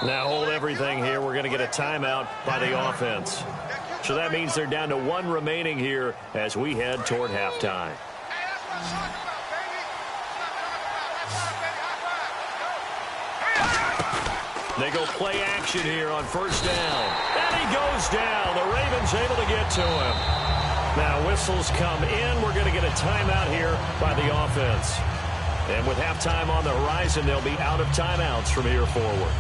Now hold everything here. We're going to get a timeout by the offense. So that means they're down to one remaining here as we head toward halftime. They go play action here on first down. And he goes down. The Ravens able to get to him. Now whistles come in. We're going to get a timeout here by the offense. And with halftime on the horizon, they'll be out of timeouts from here forward.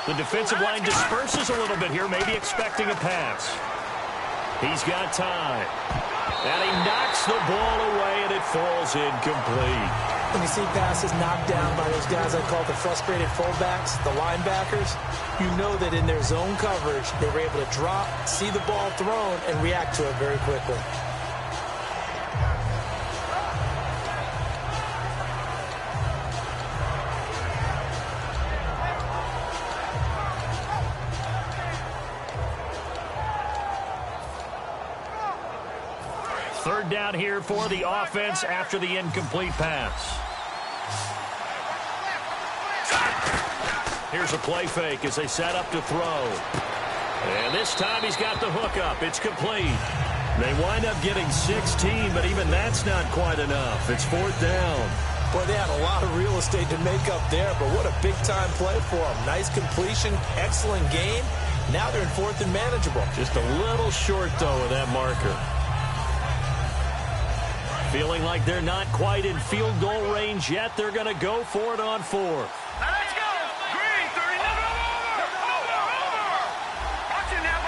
The defensive line disperses a little bit here, maybe expecting a pass. He's got time. And he knocks the ball away, and it falls incomplete. When you see passes knocked down by those guys I call the frustrated fullbacks, the linebackers, you know that in their zone coverage, they were able to drop, see the ball thrown, and react to it very quickly. Third down here for the offense after the incomplete pass. Here's a play fake as they set up to throw. And this time he's got the hook up. It's complete. They wind up getting 16, but even that's not quite enough. It's fourth down. Boy, they had a lot of real estate to make up there, but what a big-time play for them. Nice completion, excellent game. Now they're in fourth and manageable. Just a little short, though, of that marker. Feeling like they're not quite in field goal range yet. They're going to go for it on fourth. Now let's go. Green, 30, over. Watching that,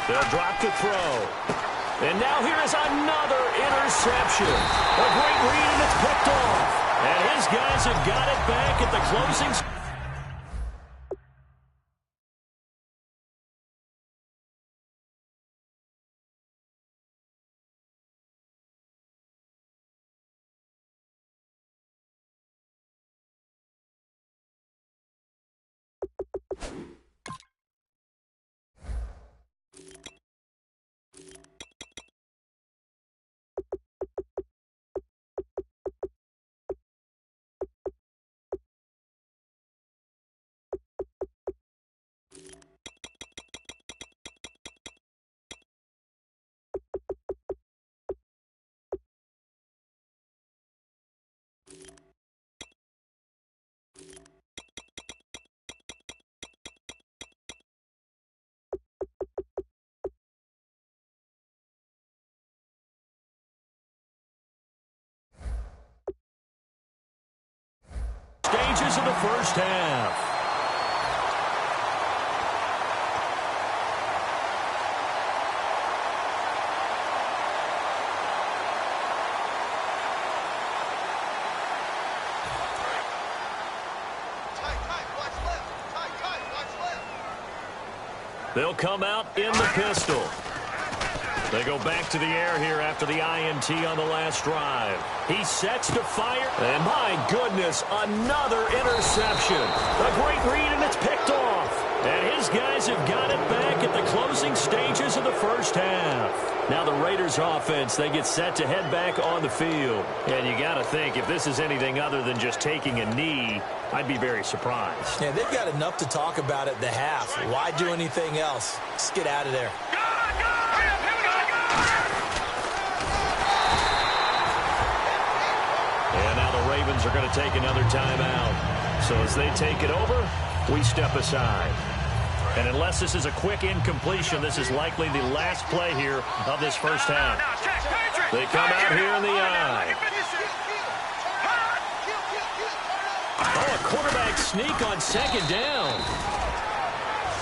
They'll drop to throw. And now here is another interception. A great read, and it's picked off. And his guys have got it back at the closing. Stages of the first half. They'll come out in the pistol. They go back to the air here after the INT on the last drive. He sets to fire, and my goodness, another interception. A great read, and it's picked off. And his guys have got it back at the closing stages of the first half. Now the Raiders offense, they get set to head back on the field. And you got to think, if this is anything other than just taking a knee, I'd be very surprised. Yeah, they've got enough to talk about at the half. Why do anything else? Let's get out of there. And now the Ravens are going to take another timeout. So as they take it over, we step aside. And unless this is a quick incompletion, this is likely the last play here of this first half. They come out here in the eye. Oh, a quarterback sneak on second down.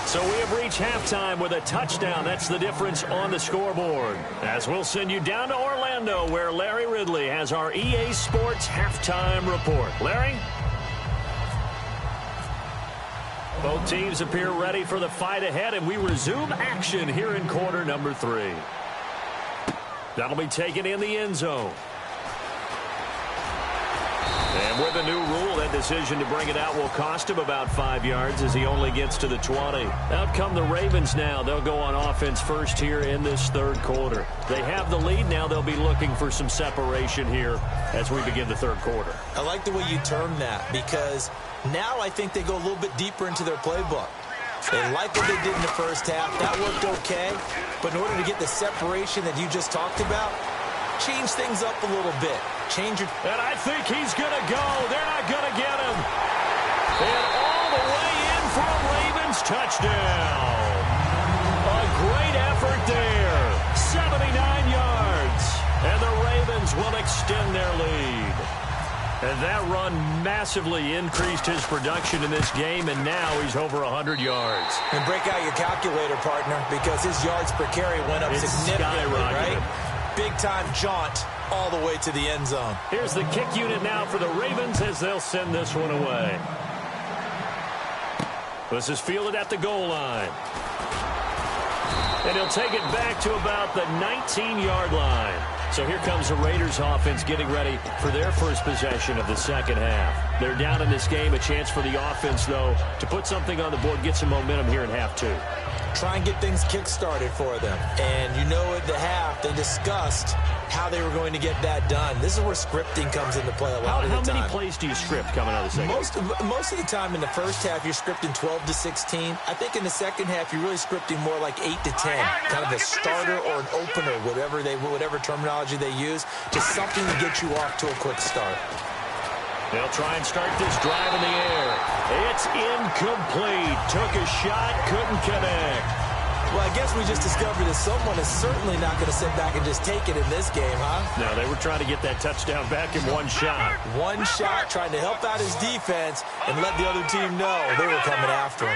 So we have reached halftime with a touchdown. That's the difference on the scoreboard. As we'll send you down to Orlando, where Larry Ridley has our EA Sports halftime report. Larry? Both teams appear ready for the fight ahead, and we resume action here in quarter number 3. That'll be taken in the end zone. And with a new rule, that that decision to bring it out will cost him about 5 yards as he only gets to the 20. Out come the Ravens now. They'll go on offense first here in this third quarter. They have the lead now. They'll be looking for some separation here as we begin the third quarter. I like the way you term that because now I think they go a little bit deeper into their playbook. They like what they did in the first half. That worked okay. But in order to get the separation that you just talked about, change things up a little bit. Change your... And I think he's going to go. They're not going to get him. And all the way in for a Ravens touchdown. A great effort there. 79 yards. And the Ravens will extend their lead. And that run massively increased his production in this game, and now he's over 100 yards. And break out your calculator, partner, because his yards per carry went up significantly, right? Big-time jaunt all the way to the end zone. Here's the kick unit now for the Ravens as they'll send this one away. This is fielded at the goal line. And he'll take it back to about the 19-yard line. So here comes the Raiders offense getting ready for their first possession of the second half. They're down in this game. A chance for the offense, though, to put something on the board, get some momentum here in half two. Try and get things kick-started for them. And you know at the half, they discussed how they were going to get that done. This is where scripting comes into play a lot of the time. How many plays do you script coming out of the second? Most of the time in the first half, you're scripting 12 to 16. I think in the second half, you're really scripting more like 8 to 10. Kind of a starter or an opener, whatever terminology they use. Just something to get you off to a quick start. They'll try and start this drive in the air. It's incomplete. Took a shot, couldn't connect. Well, I guess we just discovered that someone is certainly not going to sit back and just take it in this game, huh? No, they were trying to get that touchdown back in one shot. One shot, trying to help out his defense and let the other team know they were coming after him.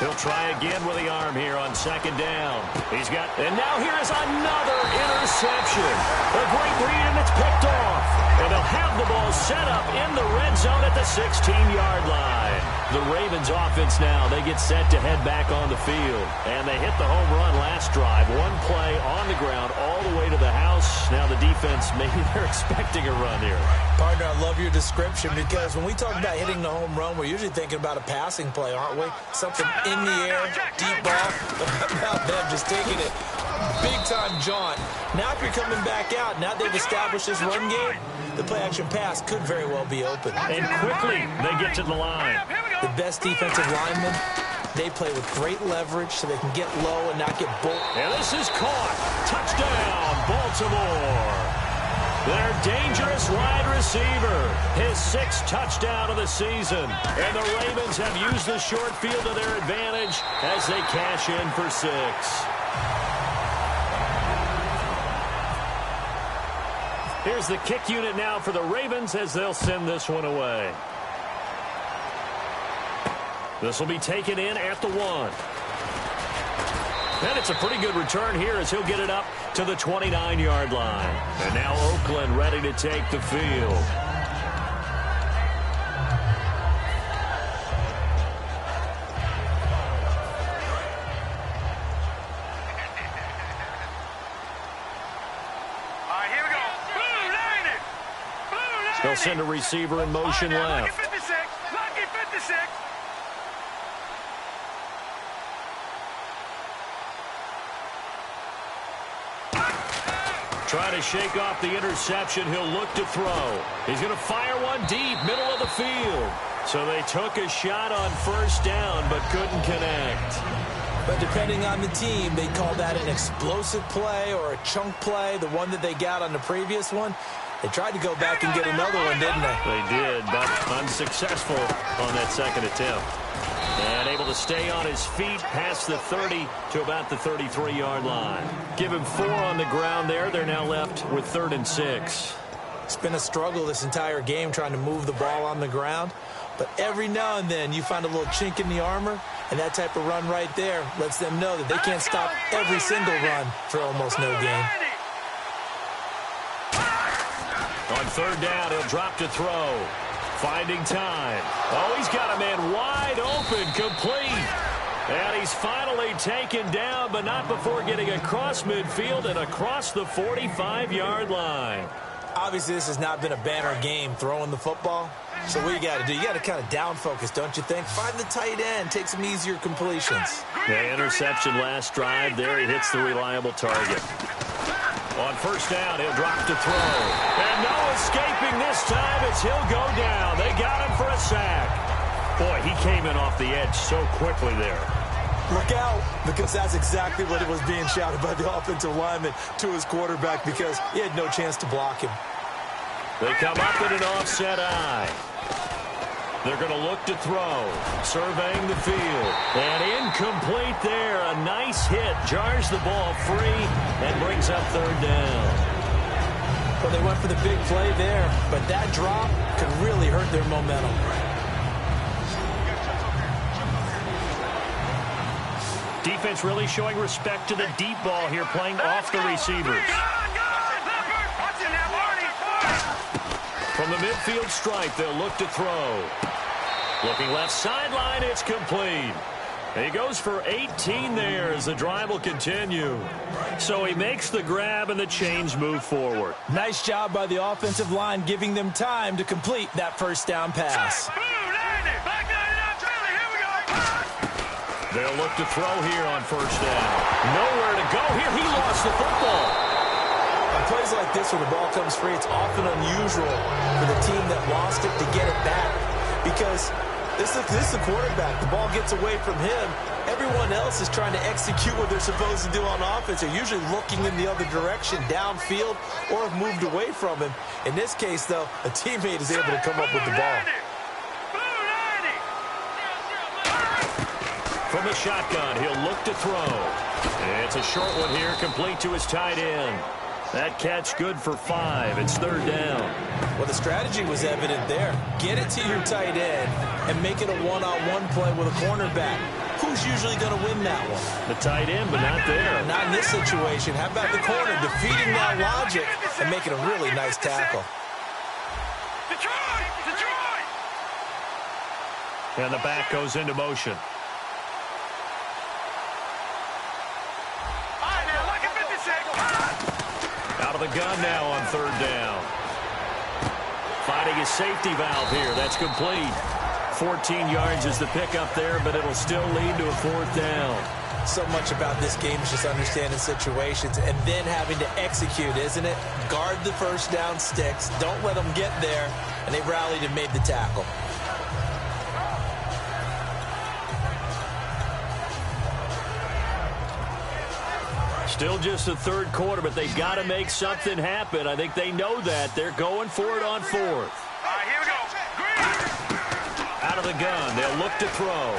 He'll try again with the arm here on second down. And now here is another interception. A great read, and it's picked off. And they'll have the ball set up in the red zone at the 16-yard line. The Ravens offense now, they get set to head back on the field. And they hit the home run last drive. One play on the ground all the way to the house. Now the defense, maybe they're expecting a run here. Partner, I love your description because when we talk about hitting the home run, we're usually thinking about a passing play, aren't we? Something in the air, deep ball. About them just taking it big-time jaunt. Now if you're coming back out, now they've established this run game, the play-action pass could very well be open. And quickly, they get to the line. The best defensive linemen, they play with great leverage so they can get low and not get bulked. And this is caught. Touchdown, Baltimore. Their dangerous wide receiver, his 6th touchdown of the season. And the Ravens have used the short field to their advantage as they cash in for 6. Here's the kick unit now for the Ravens as they'll send this one away. This will be taken in at the 1. And it's a pretty good return here as he'll get it up to the 29-yard line. And now Oakland ready to take the field. They'll send a receiver in motion left. Lucky 56. Lucky 56. Try to shake off the interception. He'll look to throw. He's going to fire one deep, middle of the field. So they took a shot on first down, but couldn't connect. But depending on the team, they call that an explosive play or a chunk play, the one that they got on the previous one. They tried to go back and get another one, didn't they? They did, but unsuccessful on that second attempt. And able to stay on his feet past the 30 to about the 33-yard line. Give him 4 on the ground there. They're now left with 3rd and 6. It's been a struggle this entire game trying to move the ball on the ground. But every now and then you find a little chink in the armor, and that type of run right there lets them know that they can't stop every single run for almost no gain. On 3rd down, he'll drop to throw. Finding time. Oh, he's got a man wide open, complete. And he's finally taken down, but not before getting across midfield and across the 45-yard line. Obviously, this has not been a banner game throwing the football. So what you got to do, you got to kind of down focus, don't you think? Find the tight end, take some easier completions. The interception last drive there. He hits the reliable target. On first down, he'll drop to throw. And no escaping this time as he'll go down. They got him for a sack. Boy, he came in off the edge so quickly there. Look out, because that's exactly what it was being shouted by the offensive lineman to his quarterback, because he had no chance to block him. They come up in an offset eye. They're going to look to throw. Surveying the field. And incomplete there. A nice hit. Jars the ball free and brings up third down. Well, they went for the big play there, but that drop could really hurt their momentum. Defense really showing respect to the deep ball here, playing off the receivers. From the midfield stripe, they'll look to throw. Looking left sideline, it's complete. He goes for 18 there as the drive will continue. So he makes the grab and the chains move forward. Nice job by the offensive line, giving them time to complete that first down pass. They'll look to throw here on first down. Nowhere to go here. He lost the football. On plays like this where the ball comes free, it's often unusual for the team that lost it to get it back, because this is the quarterback. The ball gets away from him. Everyone else is trying to execute what they're supposed to do on offense. They're usually looking in the other direction, downfield, or have moved away from him. In this case, though, a teammate is able to come up with the ball. From the shotgun, he'll look to throw. It's a short one here, complete to his tight end. That catch good for 5. It's third down. Well, the strategy was evident there. Get it to your tight end and make it a one-on-one play with a cornerback. Who's usually going to win that one? The tight end, but not there. Not in this situation. How about the corner defeating that logic and making a really nice tackle? Detroit! And the back goes into motion. Out of the gun now on third down. Finding his safety valve here. That's complete. 14 yards is the pickup there, but it'll still lead to a fourth down. So much about this game is just understanding situations and then having to execute, isn't it? Guard the first down sticks. Don't let them get there. And they rallied and made the tackle. Still just the third quarter, but they've got to make something happen. I think they know that. They're going for it on fourth. All right, here we go. Green. Out of the gun, they'll look to throw.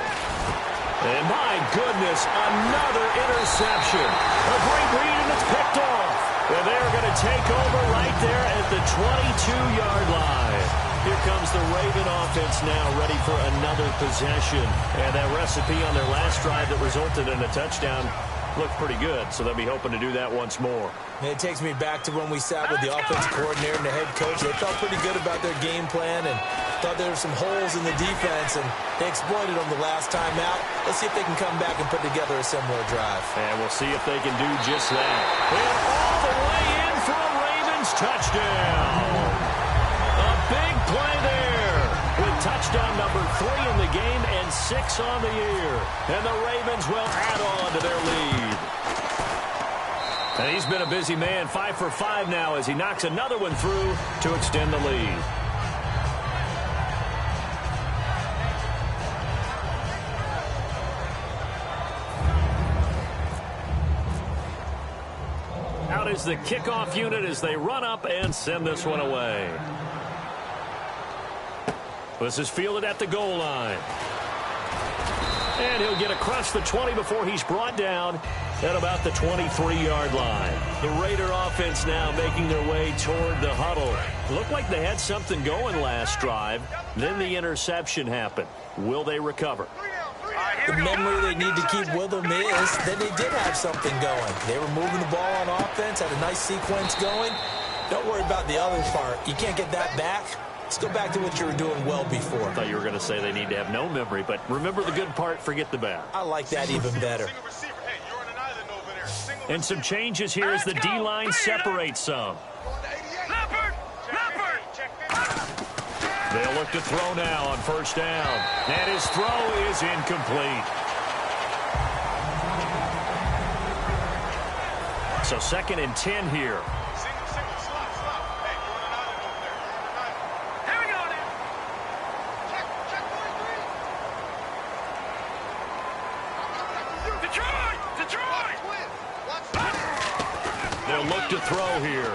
And my goodness, another interception. A great read, and it's picked off. And they're going to take over right there at the 22-yard line. Here comes the Raven offense now, ready for another possession. And that recipe on their last drive that resulted in a touchdown looked pretty good, so they'll be hoping to do that once more. And it takes me back to when we sat with the offensive coordinator and the head coach. They felt pretty good about their game plan and thought there were some holes in the defense, and they exploited them the last time out. Let's see if they can come back and put together a similar drive. And we'll see if they can do just that. And all the way in for a Ravens touchdown. A big play there with touchdown number 3 in the game and 6 on the year. And the Ravens will add on to their lead. And he's been a busy man, 5 for 5 now as he knocks another one through to extend the lead. Out is the kickoff unit as they run up and send this one away. This is fielded at the goal line. And he'll get across the 20 before he's brought down at about the 23-yard line. The Raider offense now making their way toward the huddle. Looked like they had something going last drive. Then the interception happened. Will they recover? The memory they need to keep with them is that they did have something going. They were moving the ball on offense, had a nice sequence going. Don't worry about the other part. You can't get that back. Let's go back to what you were doing well before. I thought you were going to say they need to have no memory, but remember the good part, forget the bad. I like that even better. And some changes here as the D-line separates some. They'll look to throw now on first down. And his throw is incomplete. So 2nd and 10 here. They'll look to throw here.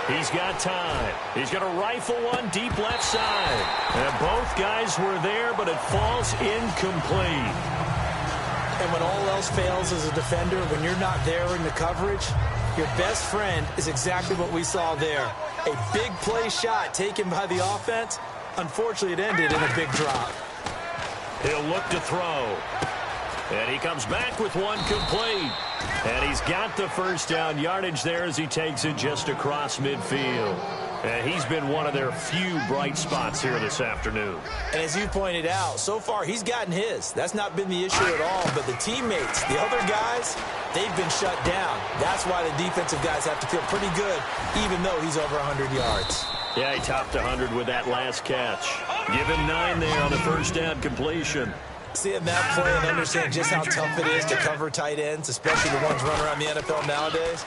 He's got time. He's going to rifle one deep left side. And both guys were there, but it falls incomplete. And when all else fails as a defender, when you're not there in the coverage, your best friend is exactly what we saw there. A big play shot taken by the offense. Unfortunately, it ended in a big drop. He'll look to throw. And he comes back with one complete. And he's got the first down yardage there as he takes it just across midfield. And he's been one of their few bright spots here this afternoon. And as you pointed out, so far he's gotten his. That's not been the issue at all. But the teammates, the other guys, they've been shut down. That's why the defensive guys have to feel pretty good, even though he's over 100 yards. Yeah, he topped 100 with that last catch. Give him 9 there on the first down completion. Seeing that play and understanding just how tough it is to cover tight ends, especially the ones running around the NFL nowadays,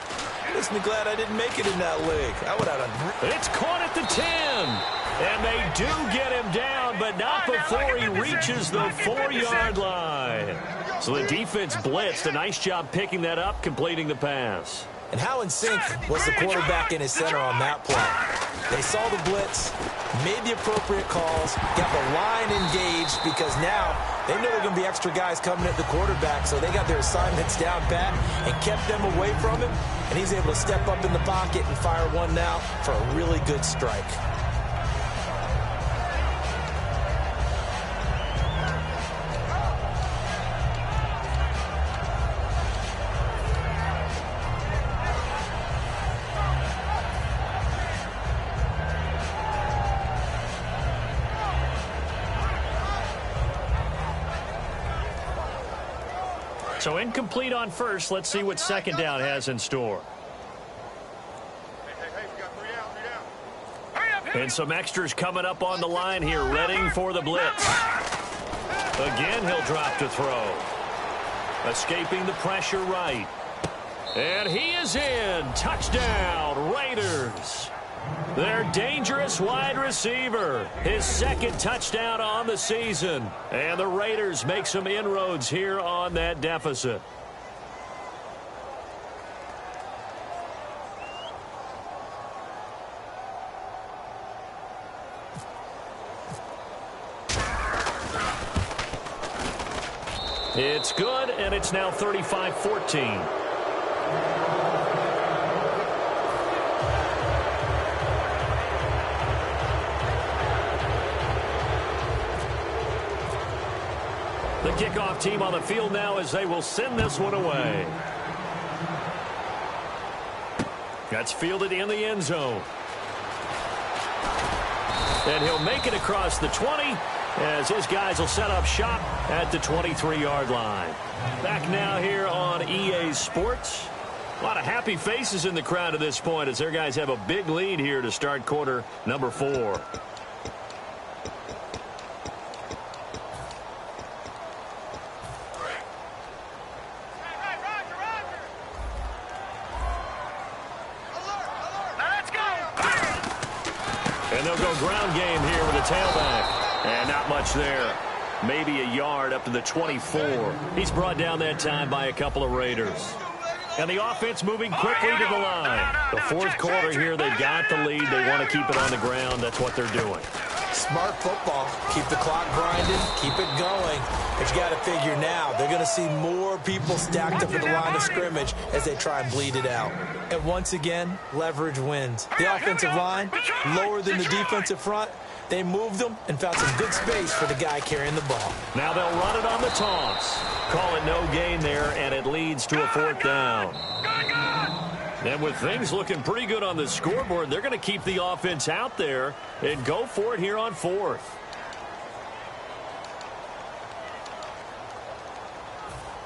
makes me glad I didn't make it in that league. I would have done. It's caught at the 10. And they do get him down, but not before he reaches the 4-yard line. So the defense blitzed. A nice job picking that up, completing the pass. And how in sync was the quarterback in his center on that play? They saw the blitz, made the appropriate calls, got the line engaged because now they know there are going to be extra guys coming at the quarterback, so they got their assignments down pat and kept them away from him, and he's able to step up in the pocket and fire one now for a really good strike. So incomplete on first. Let's see what second down has in store. And some extras coming up on the line here, readying for the blitz. Again, he'll drop to throw. Escaping the pressure right. And he is in. Touchdown, Raiders. Their dangerous wide receiver. His 2nd touchdown on the season. And the Raiders make some inroads here on that deficit. It's good, and it's now 35-14. The kickoff team on the field now as they will send this one away. That's fielded in the end zone. And he'll make it across the 20 as his guys will set up shop at the 23-yard line. Back now here on EA Sports. A lot of happy faces in the crowd at this point as their guys have a big lead here to start quarter number 4. And they'll go ground game here with a tailback. And not much there. Maybe a yard up to the 24. He's brought down that time by a couple of Raiders. And the offense moving quickly to the line. The 4th quarter here, they've got the lead. They want to keep it on the ground. That's what they're doing. Smart football. Keep the clock grinding. Keep it going. But you got to figure now, they're going to see more people stacked up at the line of scrimmage as they try and bleed it out. And once again, leverage wins. The offensive line, lower than the defensive front. They moved them and found some good space for the guy carrying the ball. Now they'll run it on the toss. Call it no gain there, and it leads to a 4th down. And with things looking pretty good on the scoreboard, they're going to keep the offense out there and go for it here on 4th.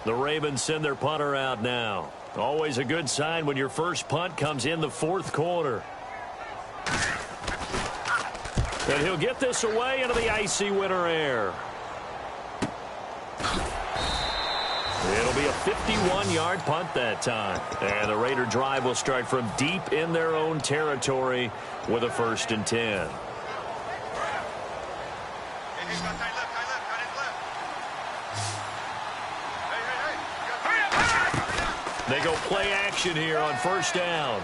The Ravens send their punter out now. Always a good sign when your first punt comes in the 4th quarter. And he'll get this away into the icy winter air. It'll be a 51-yard punt that time. And the Raider drive will start from deep in their own territory with a 1st and 10. They go play action here on 1st down.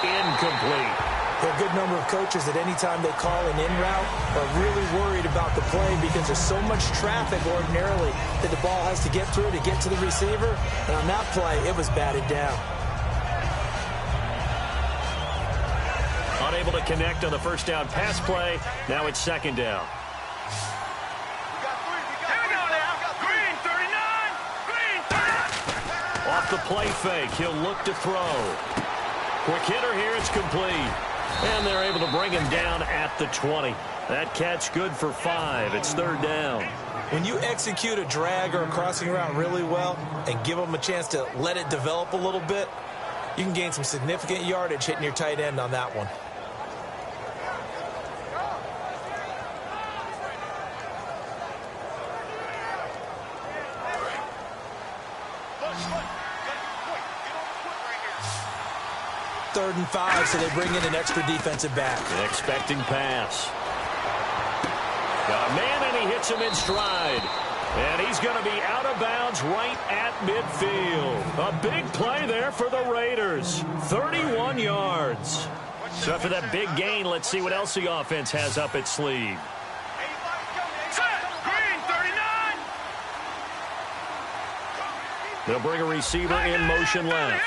Incomplete. There are a good number of coaches that anytime they call an in route are really worried about the play because there's so much traffic ordinarily that the ball has to get through to get to the receiver. And on that play, it was batted down. Unable to connect on the 1st down pass play. Now it's 2nd down. Off the play fake, he'll look to throw. Quick hitter here, it's complete. And they're able to bring him down at the 20. That catch good for 5. It's 3rd down. When you execute a drag or a crossing route really well and give them a chance to let it develop a little bit, you can gain some significant yardage hitting your tight end on that one. Third and 5, so they bring in an extra defensive back. An expecting pass. Got a man, and he hits him in stride. And he's going to be out of bounds right at midfield. A big play there for the Raiders. 31 yards. So after that big gain, let's see what else the offense has up its sleeve. They'll bring a receiver in motion left.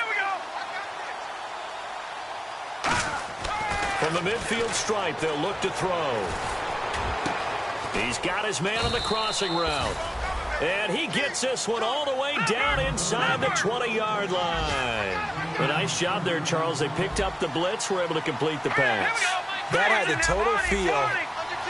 From the midfield stripe, they'll look to throw. He's got his man on the crossing route. And he gets this one all the way down inside the 20-yard line. A nice job there, Charles. They picked up the blitz, were able to complete the pass. That had the total feel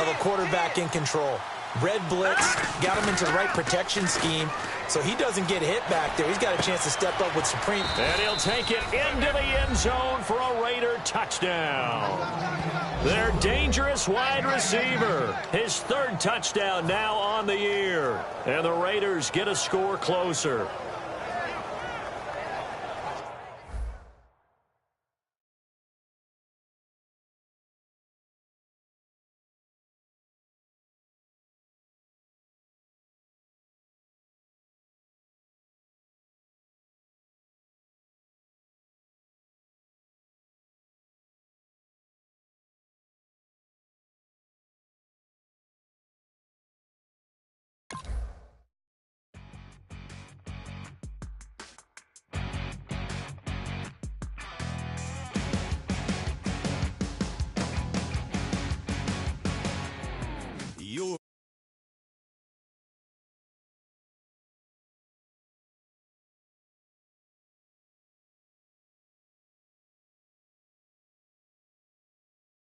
of a quarterback in control. Red blitz, got him into the right protection scheme, so he doesn't get hit back there. He's got a chance to step up with supreme. And he'll take it into the end zone for a Raider touchdown. Their dangerous wide receiver. His 3rd touchdown now on the year. And the Raiders get a score closer.